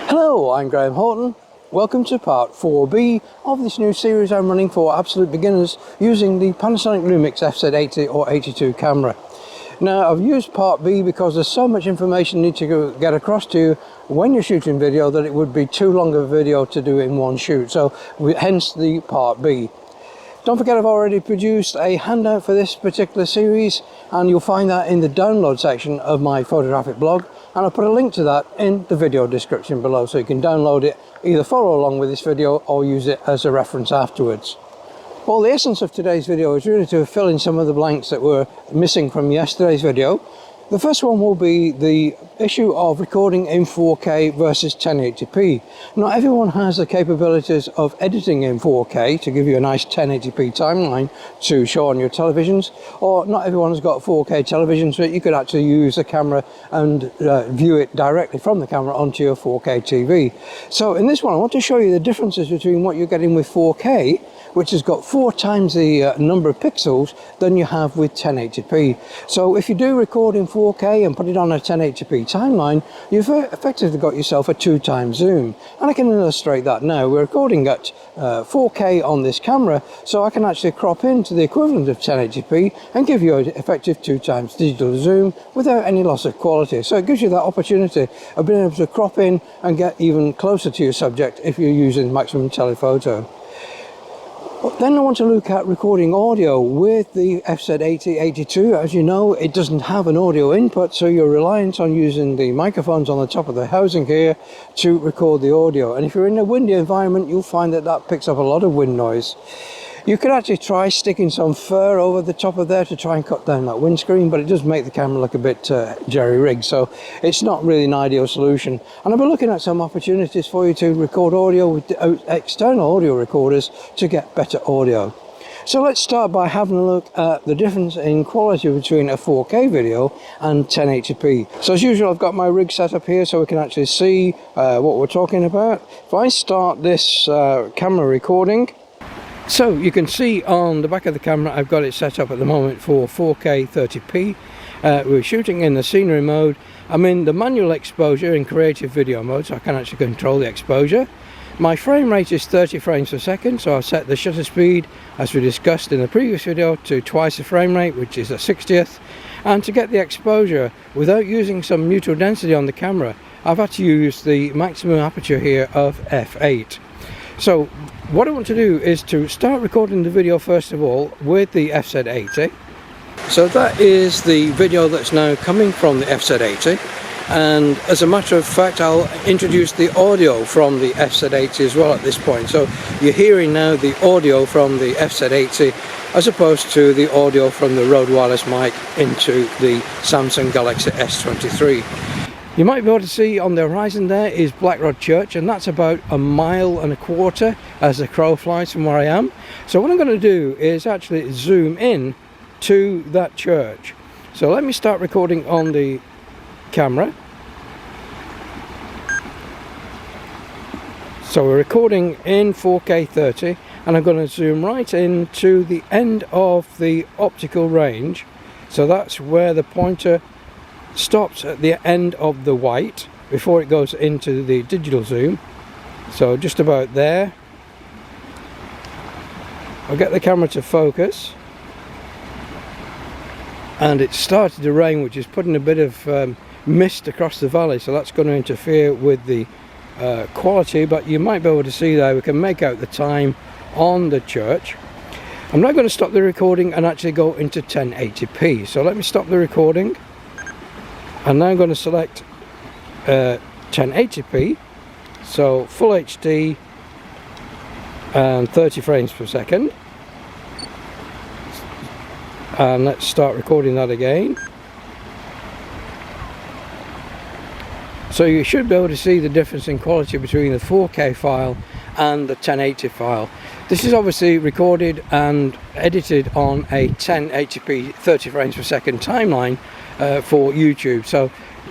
Hello, I'm Graham Horton. Welcome to part 4B of this new series I'm running for absolute beginners using the Panasonic Lumix FZ80 or 82 camera. Now, I've used part B because there's so much information you need to get across to you when you're shooting video that it would be too long a video to do in one shoot, so hence the part B. Don't forget, I've already produced a handout for this particular series, and you'll find that in the download section of my photographic blog, and I'll put a link to that in the video description below, so you can download it, either follow along with this video or use it as a reference afterwards. Well, the essence of today's video is really to fill in some of the blanks that were missing from yesterday's video. The first one will be the issue of recording in 4K versus 1080p. Not everyone has the capabilities of editing in 4K to give you a nice 1080p timeline to show on your televisions, or not everyone has got 4K televisions, so you could actually use the camera and view it directly from the camera onto your 4K TV. So in this one I want to show you the differences between what you're getting with 4K, which has got 4 times the number of pixels than you have with 1080p. So if you do record in 4K and put it on a 1080p timeline, you've effectively got yourself a 2x zoom. And I can illustrate that now. We're recording at 4K on this camera, so I can actually crop into the equivalent of 1080p and give you an effective 2x digital zoom without any loss of quality. So it gives you that opportunity of being able to crop in and get even closer to your subject if you're using maximum telephoto. Then I want to look at recording audio with the FZ80-82. As you know, it doesn't have an audio input, so you're reliant on using the microphones on the top of the housing here to record the audio. And if you're in a windy environment, you'll find that that picks up a lot of wind noise. You could actually try sticking some fur over the top of there to try and cut down that windscreen, but it does make the camera look a bit jerry-rigged, so it's not really an ideal solution. And I'll be looking at some opportunities for you to record audio with external audio recorders to get better audio. So let's start by having a look at the difference in quality between a 4K video and 1080p. So as usual, I've got my rig set up here so we can actually see what we're talking about. If I start this camera recording, so you can see on the back of the camera I've got it set up at the moment for 4K 30p. We're shooting in the scenery mode. I'm in the manual exposure in creative video mode, so I can actually control the exposure. My frame rate is 30 frames per second, so I've set the shutter speed, as we discussed in the previous video, to twice the frame rate, which is a 60th. And to get the exposure without using some neutral density on the camera, I've had to use the maximum aperture here of f8. So what I want to do is to start recording the video first of all with the FZ80. So that is the video that's now coming from the FZ80, and as a matter of fact I'll introduce the audio from the FZ80 as well at this point. So you're hearing now the audio from the FZ80 as opposed to the audio from the Rode wireless mic into the Samsung Galaxy S23. You might be able to see on the horizon there is Blackrod Church, and that's about 1.25 miles as the crow flies from where I am. So what I'm going to do is actually zoom in to that church. So let me start recording on the camera. So we're recording in 4K 30, and I'm going to zoom right in to the end of the optical range. So that's where the pointer stops at the end of the white before it goes into the digital zoom. So just about there. I'll get the camera to focus, and it started to rain, which is putting a bit of mist across the valley, so that's going to interfere with the quality, but you might be able to see there we can make out the time on the church. I'm now going to stop the recording and actually go into 1080p. So let me stop the recording. And now I'm going to select 1080p, so full HD and 30 frames per second. And let's start recording that again. So you should be able to see the difference in quality between the 4K file and the 1080 file. This is obviously recorded and edited on a 1080p 30 frames per second timeline for YouTube. So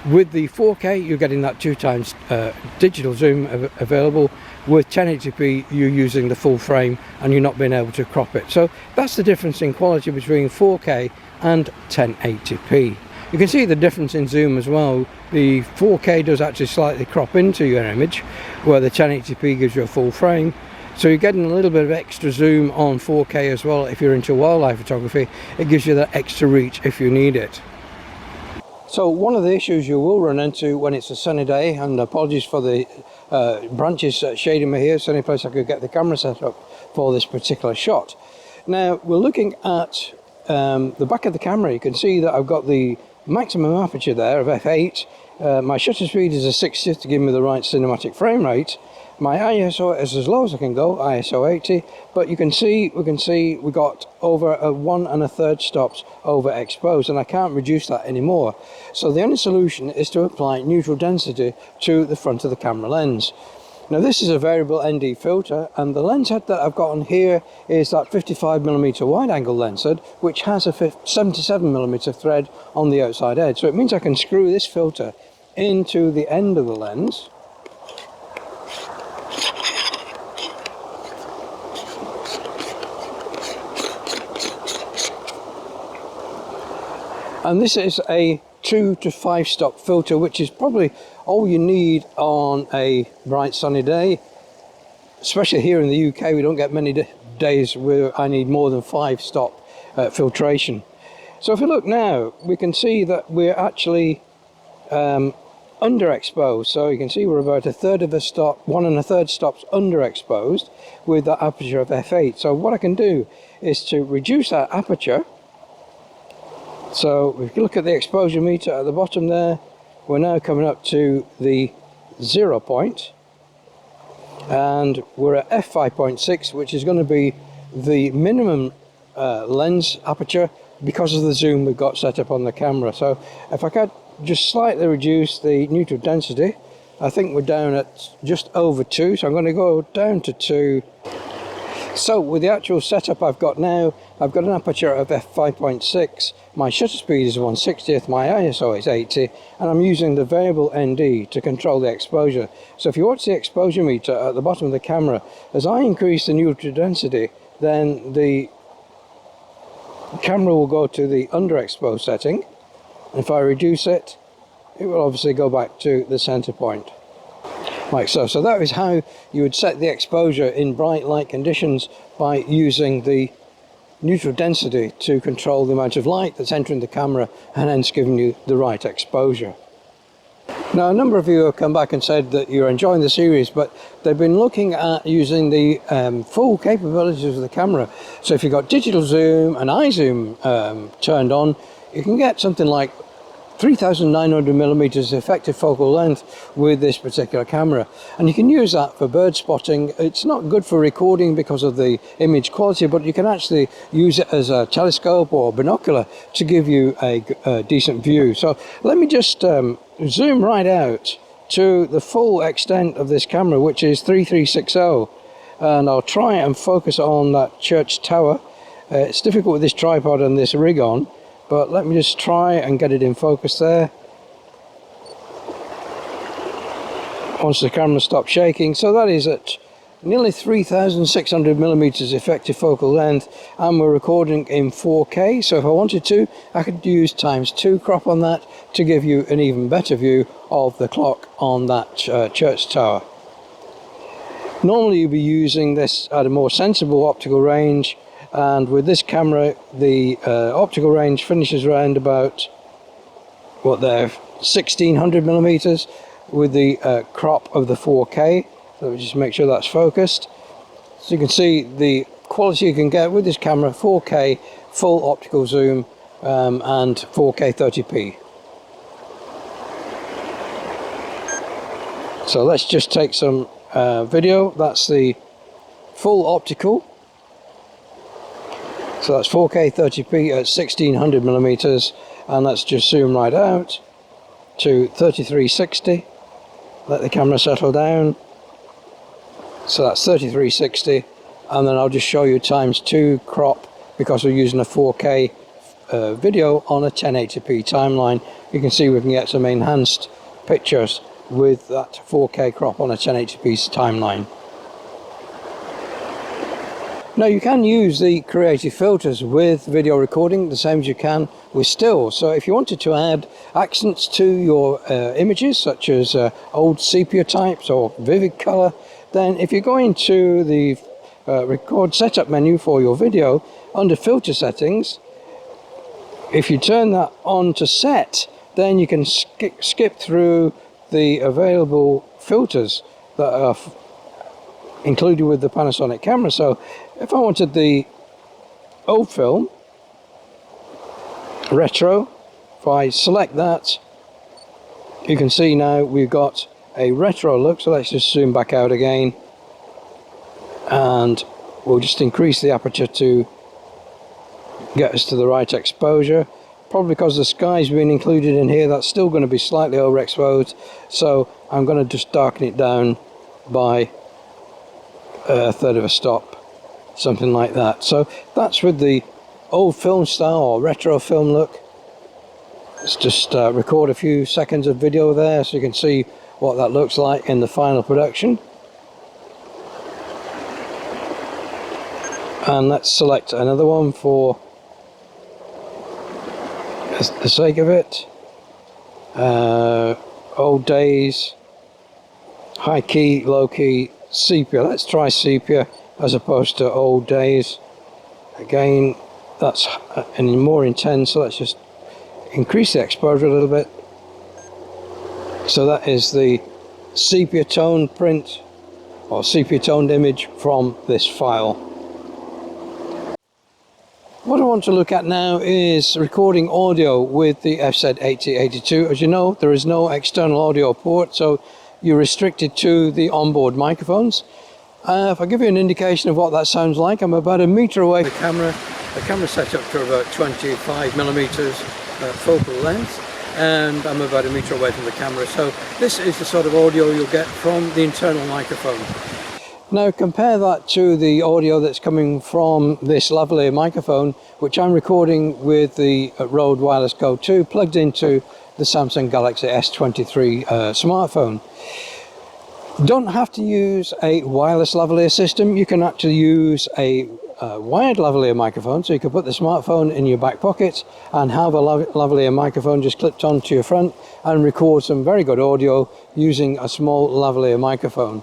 with the 4K you're getting that 2x digital zoom available. With 1080p you're using the full frame and you're not being able to crop it. So that's the difference in quality between 4K and 1080p. You can see the difference in zoom as well. The 4K does actually slightly crop into your image, where the 1080p gives you a full frame. So you're getting a little bit of extra zoom on 4K as well. If you're into wildlife photography, it gives you that extra reach if you need it. So one of the issues you will run into when it's a sunny day, and apologies for the branches shading me here, it's the only place I could get the camera set up for this particular shot. Now we're looking at the back of the camera. You can see that I've got the maximum aperture there of f8. My shutter speed is a 60th to give me the right cinematic frame rate. My ISO is as low as I can go, ISO 80, but we can see we got over 1 1/3 stops overexposed, and I can't reduce that anymore. So the only solution is to apply neutral density to the front of the camera lens. Now this is a variable ND filter, and the lens head that I've got on here is that 55mm wide angle lens head, which has a 77mm thread on the outside edge. So it means I can screw this filter into the end of the lens. And this is a 2 to 5 stop filter, which is probably all you need on a bright sunny day. Especially here in the UK, we don't get many days where I need more than 5 stop filtration. So if we look now, we can see that we're actually underexposed. So you can see we're about 1/3 of a stop, 1 1/3 stops underexposed with that aperture of f8. So what I can do is to reduce that aperture. So if you look at the exposure meter at the bottom there, we're now coming up to the 0 point, and we're at f5.6, which is going to be the minimum lens aperture because of the zoom we've got set up on the camera. So if I could just slightly reduce the neutral density, I think we're down at just over 2, so I'm going to go down to 2. So with the actual setup I've got now, I've got an aperture of f5.6, my shutter speed is 1/60th, my ISO is 80, and I'm using the variable ND to control the exposure. So if you watch the exposure meter at the bottom of the camera, as I increase the neutral density, then the camera will go to the underexposed setting. If I reduce it, it will obviously go back to the center point. Like so. So that is how you would set the exposure in bright light conditions, by using the neutral density to control the amount of light that's entering the camera and hence giving you the right exposure. Now a number of you have come back and said that you're enjoying the series, but they've been looking at using the full capabilities of the camera. So if you've got digital zoom and iZoom turned on, you can get something like 3,900mm effective focal length with this particular camera, and you can use that for bird spotting. It's not good for recording because of the image quality, but you can actually use it as a telescope or binocular to give you a decent view. So let me just zoom right out to the full extent of this camera, which is 3360, and I'll try and focus on that church tower. It's difficult with this tripod and this rig on, but let me just try and get it in focus there. Once the camera stops shaking. So that is at nearly 3,600mm effective focal length, and we're recording in 4K. So if I wanted to, I could use ×2 crop on that to give you an even better view of the clock on that church tower. Normally you'll be using this at a more sensible optical range, and with this camera the optical range finishes around about, what there, 1600mm with the crop of the 4K. So we just make sure that's focused. So you can see the quality you can get with this camera: 4K, full optical zoom, and 4K 30p. So let's just take some video. That's the full optical. So that's 4K 30p at 1600mm, and let's just zoom right out to 3360. Let the camera settle down. So that's 3360, and then I'll just show you ×2 crop because we're using a 4K video on a 1080p timeline. You can see we can get some enhanced pictures with that 4K crop on a 1080p timeline. Now you can use the creative filters with video recording the same as you can with stills. So if you wanted to add accents to your images, such as old sepia types or vivid color, then if you go into the record setup menu for your video under filter settings, if you turn that on to set, then you can skip through the available filters that are included with the Panasonic camera. So if I wanted the old film, retro, if I select that, you can see now we've got a retro look. So let's just zoom back out again, and we'll just increase the aperture to get us to the right exposure. Probably because the sky's been included in here, that's still going to be slightly overexposed, so I'm going to just darken it down by a third of a stop, something like that. So that's with the old film style or retro film look. Let's just record a few seconds of video there so you can see what that looks like in the final production. And let's select another one for the sake of it. Old days, high key, low key, sepia. Let's try sepia as opposed to old days. Again, that's more intense, so let's just increase the exposure a little bit. So that is the sepia tone print or sepia toned image from this file. What I want to look at now is recording audio with the FZ8082. As you know, there is no external audio port, so you're restricted to the onboard microphones. If I give you an indication of what that sounds like, I'm about a meter away from the camera. The camera's set up to about 25 millimeters focal length, and I'm about a meter away from the camera. So this is the sort of audio you'll get from the internal microphone. Now compare that to the audio that's coming from this lavalier microphone, which I'm recording with the Rode Wireless Go 2 plugged into the Samsung Galaxy S23 smartphone. Don't have to use a wireless lavalier system. You can actually use a wired lavalier microphone, so you can put the smartphone in your back pocket and have a lavalier microphone just clipped onto your front and record some very good audio using a small lavalier microphone.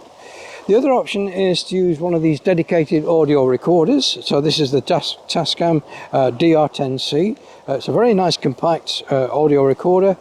The other option is to use one of these dedicated audio recorders. So this is the Tascam DR10C. It's a very nice compact audio recorder.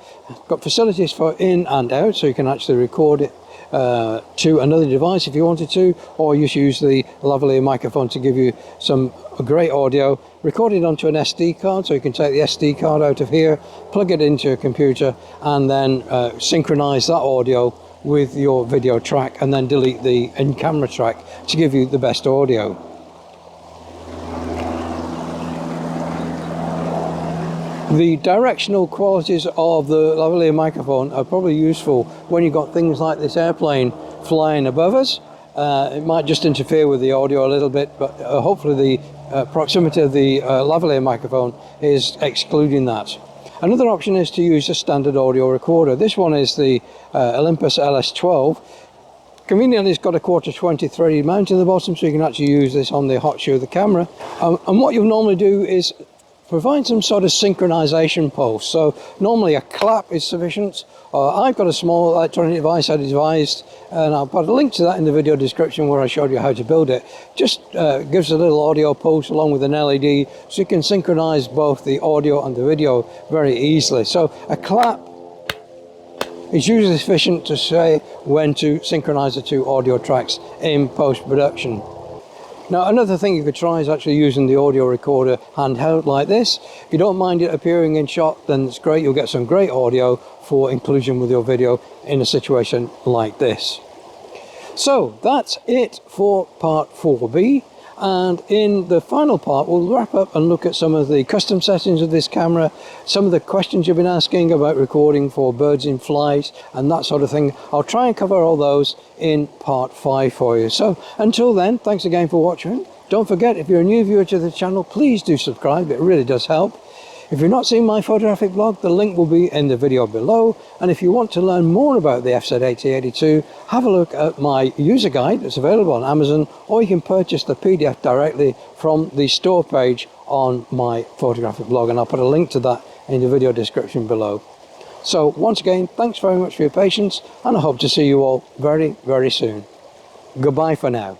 Got facilities for in and out, so you can actually record it to another device if you wanted to, or you use the lavalier microphone to give you some great audio. Record it onto an SD card, so you can take the SD card out of here, plug it into your computer, and then synchronize that audio with your video track, and then delete the in-camera track to give you the best audio. The directional qualities of the lavalier microphone are probably useful when you've got things like this airplane flying above us. It might just interfere with the audio a little bit, but hopefully the proximity of the lavalier microphone is excluding that. Another option is to use a standard audio recorder. This one is the Olympus LS12. Conveniently, it's got a 1/4 threaded mount in the bottom, so you can actually use this on the hot shoe of the camera. And what you'll normally do is provide some sort of synchronization pulse. So normally a clap is sufficient. I've got a small electronic device I devised, and I'll put a link to that in the video description where I showed you how to build it. Just gives a little audio pulse along with an LED, so you can synchronize both the audio and the video very easily. So a clap is usually sufficient to say when to synchronize the two audio tracks in post-production. Now, another thing you could try is actually using the audio recorder handheld like this. If you don't mind it appearing in shot, then it's great. You'll get some great audio for inclusion with your video in a situation like this. So that's it for part 4B. And in the final part, we'll wrap up and look at some of the custom settings of this camera, some of the questions you've been asking about recording for birds in flight and that sort of thing. I'll try and cover all those in part 5 for you. So until then, thanks again for watching. Don't forget, if you're a new viewer to the channel, please do subscribe. It really does help. If you've not seen my photographic blog, the link will be in the video below, and if you want to learn more about the FZ80-82, have a look at my user guide that's available on Amazon, or you can purchase the PDF directly from the store page on my photographic blog, and I'll put a link to that in the video description below. So once again, thanks very much for your patience, and I hope to see you all very, very soon. Goodbye for now.